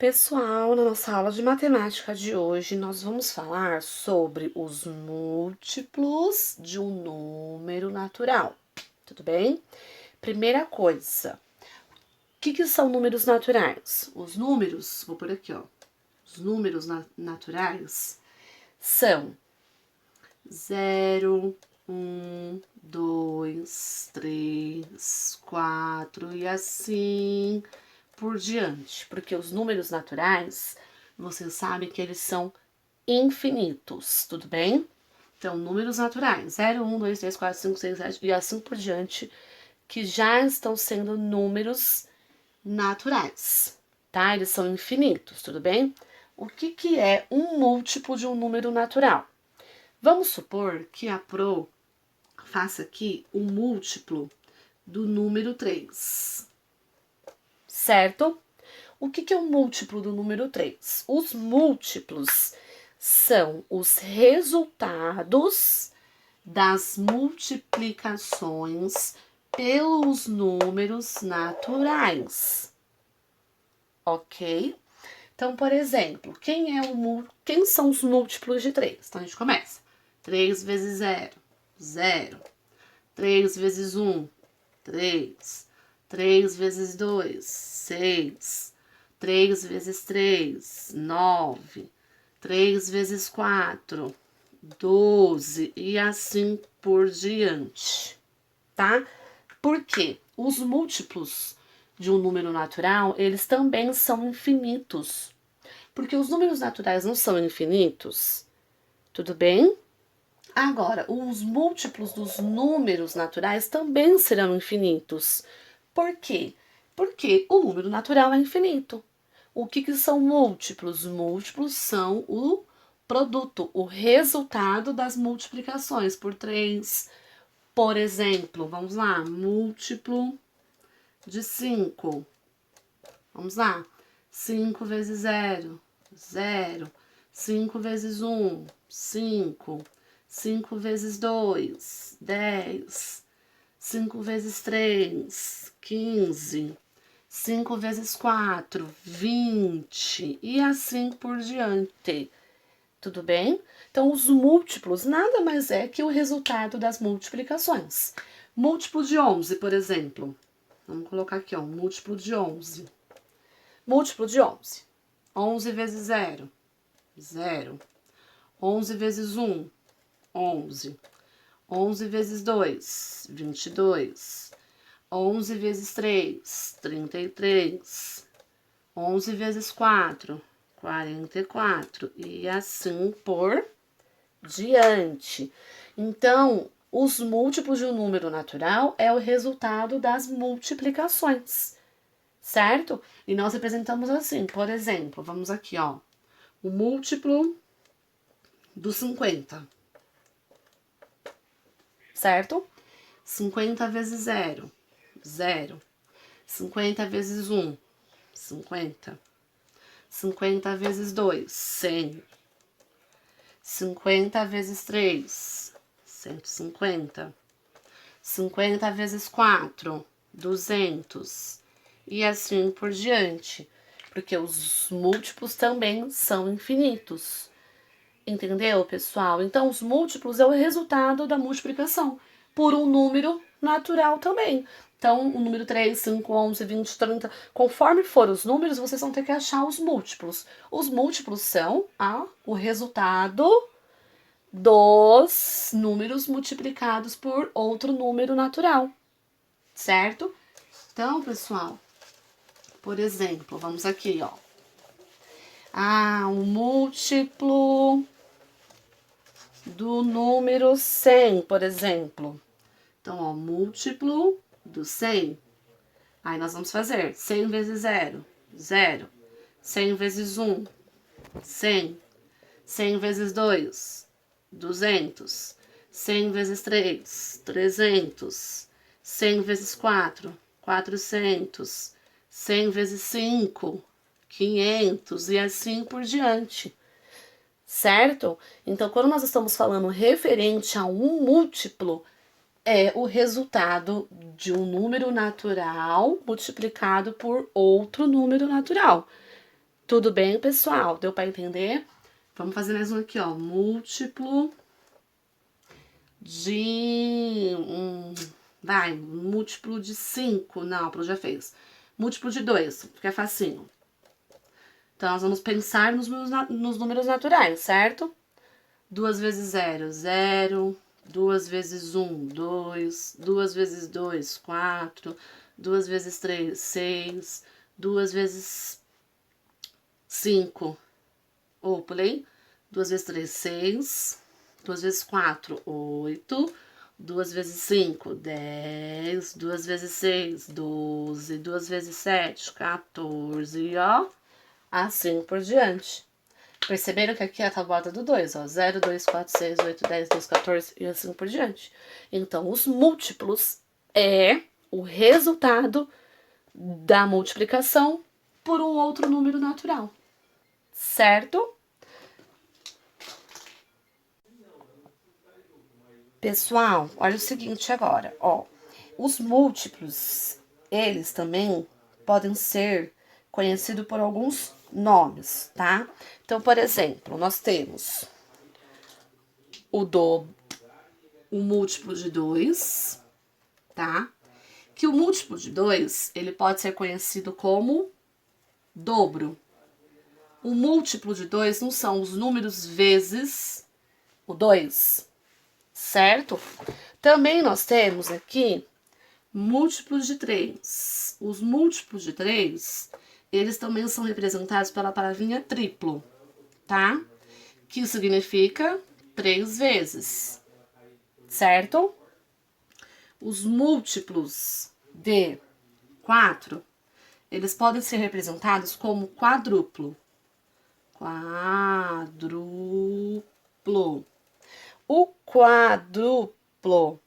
Pessoal, na nossa aula de matemática de hoje, nós vamos falar sobre os múltiplos de um número natural, tudo bem? Primeira coisa, o que são números naturais? Os números, vou por aqui, ó. Os números naturais são 0, 1, 2, 3, 4 e assim por diante, porque os números naturais, você sabe que eles são infinitos, tudo bem? Então, números naturais, 0, 1, 2, 3, 4, 5, 6, 7 e assim por diante, que já estão sendo números naturais, tá? Eles são infinitos, tudo bem? O que é um múltiplo de um número natural? Vamos supor que a Pro faça aqui o múltiplo do número 3, certo? O que é um múltiplo do número 3? Os múltiplos são os resultados das multiplicações pelos números naturais, ok? Então, por exemplo, quem são os múltiplos de 3? Então, a gente começa. 3 vezes 0, 0. 3 vezes 1, 3. 3 vezes 2, 6. 3 vezes 3, 9. 3 vezes 4, 12. E assim por diante, tá? Porque os múltiplos de um número natural, eles também são infinitos. Porque os números naturais não são infinitos, tudo bem? Agora, os múltiplos dos números naturais também serão infinitos. Por quê? Porque o número natural é infinito. O que são múltiplos? Múltiplos são o produto, o resultado das multiplicações por 3. Por exemplo, vamos lá, múltiplo de 5. Vamos lá, 5 vezes 0, 0. 5 vezes 1, 5. 5 vezes 2, 10. 5 vezes 3, 15. 5 vezes 4, 20. E assim por diante. Tudo bem? Então, os múltiplos nada mais é que o resultado das multiplicações. Múltiplo de 11, por exemplo. Vamos colocar aqui, ó, um múltiplo de 11. Múltiplo de 11. 11 vezes 0, 0. 11 vezes 1, 11. 11 vezes 2, 22. 11 vezes 3, 33. 11 vezes 4, 44. E assim por diante. Então, os múltiplos de um número natural é o resultado das multiplicações, certo? E nós representamos assim, por exemplo, vamos aqui, ó. O múltiplo do 50. Certo? 50 vezes 0, 0. 50 vezes 1, 50. 50 vezes 2, 100. 50 vezes 3, 150. 50 vezes 4, 200. E assim por diante. Porque os múltiplos também são infinitos. Entendeu, pessoal? Então, os múltiplos é o resultado da multiplicação por um número natural também. Então, o número 3, 5, 11, 20, 30, conforme for os números, vocês vão ter que achar os múltiplos. Os múltiplos são o resultado dos números multiplicados por outro número natural, certo? Então, pessoal, por exemplo, vamos aqui, ó. Um múltiplo do número 100, por exemplo. Então, ó, múltiplo do 100. Aí nós vamos fazer 100 vezes 0, 0. 100 vezes 1, 100. 100 vezes 2, 200. 100 vezes 3, 300. 100 vezes 4, 400. 100 vezes 5, 500. E assim por diante. Certo? Então, quando nós estamos falando referente a um múltiplo, é o resultado de um número natural multiplicado por outro número natural. Tudo bem, pessoal? Deu para entender? Vamos fazer mais um aqui, ó. Múltiplo de... múltiplo de 5. Não, a Pro já fez. Múltiplo de 2, porque é facinho. Então, nós vamos pensar nos números naturais, certo? 2 vezes 0, 0. 2 vezes 1, 2. 2 vezes 2, 4. 2 vezes 3, 6. 2 vezes 5. Pulei. 2 vezes 3, 6. 2 vezes 4, 8. 2 vezes 5, 10. 2 vezes 6, 12. 2 vezes 7, 14. Ó, assim por diante. Perceberam que aqui é a tabuada do 2, ó. 0, 2, 4, 6, 8, 10, 12, 14 e assim por diante. Então, os múltiplos é o resultado da multiplicação por um outro número natural. Certo? Pessoal, olha o seguinte agora, ó. Os múltiplos, eles também podem ser conhecidos por alguns nomes, tá? Então, por exemplo, nós temos o múltiplo de 2, tá? Que o múltiplo de 2, ele pode ser conhecido como dobro. O múltiplo de 2 não são os números vezes o 2, certo? Também nós temos aqui múltiplos de 3. Os múltiplos de 3, eles também são representados pela palavrinha triplo, tá? Que significa 3 vezes, certo? Os múltiplos de 4, eles podem ser representados como quadruplo. Quadruplo. O quádruplo,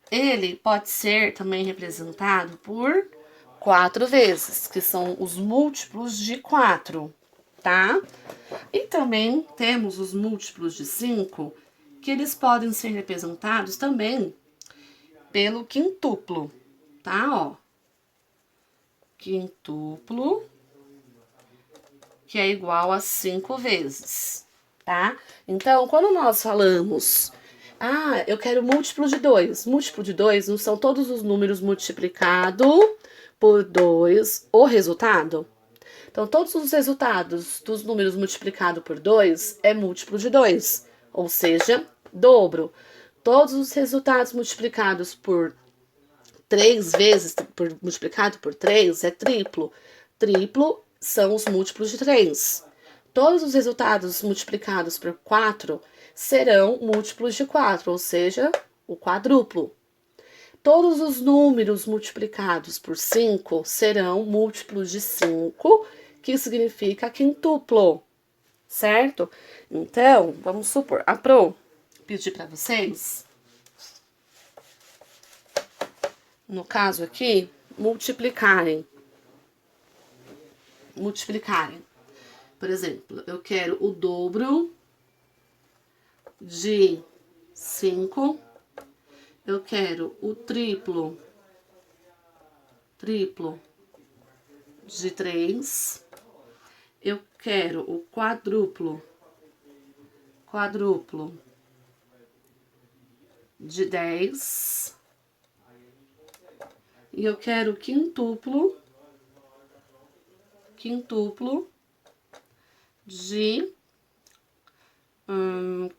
ele pode ser também representado por 4 vezes, que são os múltiplos de 4, tá? E também temos os múltiplos de 5, que eles podem ser representados também pelo quintuplo, tá? Ó, quintuplo, que é igual a 5 vezes, tá? Então, quando nós falamos, eu quero múltiplo de 2. Múltiplo de 2 não são todos os números multiplicados por 2 o resultado? Então, todos os resultados dos números multiplicados por 2 é múltiplo de 2, ou seja, dobro. Todos os resultados multiplicados por 3 vezes, multiplicado por 3 é triplo. Triplo são os múltiplos de 3. Todos os resultados multiplicados por 4 serão múltiplos de 4, ou seja, o quadruplo. Todos os números multiplicados por 5 serão múltiplos de 5, que significa quintuplo, certo? Então, vamos supor, a Pro pedir para vocês, no caso aqui, multiplicarem. Por exemplo, eu quero o dobro de 5. Eu quero o triplo de 3. Eu quero o quadruplo de 10. E eu quero o quintuplo de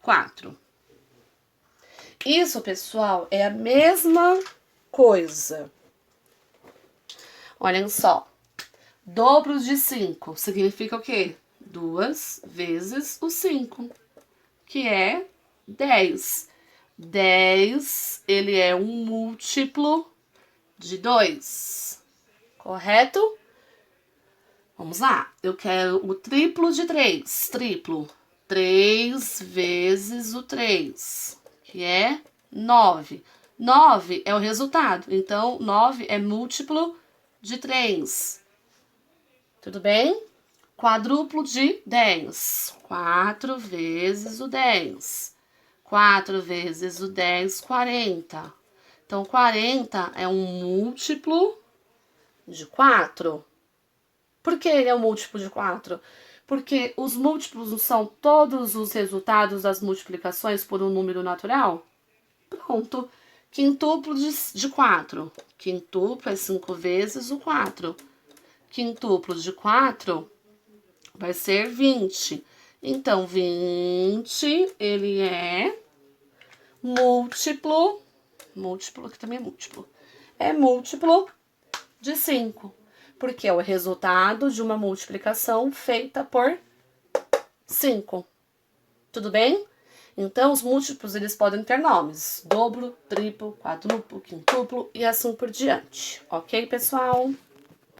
4. Isso, pessoal, é a mesma coisa. Olhem só. Dobro de 5 significa o quê? 2 vezes o 5, que é 10. 10, ele é um múltiplo de 2, correto? Vamos lá, eu quero o triplo de 3. Triplo, 3 vezes o 3, que é 9. 9 é o resultado, então 9 é múltiplo de 3. Tudo bem? Quadruplo de 10. 4 vezes o 10. 4 vezes o 10, 40. Então, 40 é um múltiplo de 4. Por que ele é um múltiplo de 4? Porque os múltiplos não são todos os resultados das multiplicações por um número natural? Pronto. Quintuplo de 4. Quintuplo é 5 vezes o 4. Quintuplo de 4 vai ser 20. Então, 20, ele é múltiplo que também é múltiplo. É múltiplo de 5. Porque é o resultado de uma multiplicação feita por 5. Tudo bem? Então, os múltiplos, eles podem ter nomes. Dobro, triplo, quadruplo, quintuplo e assim por diante. Ok, pessoal?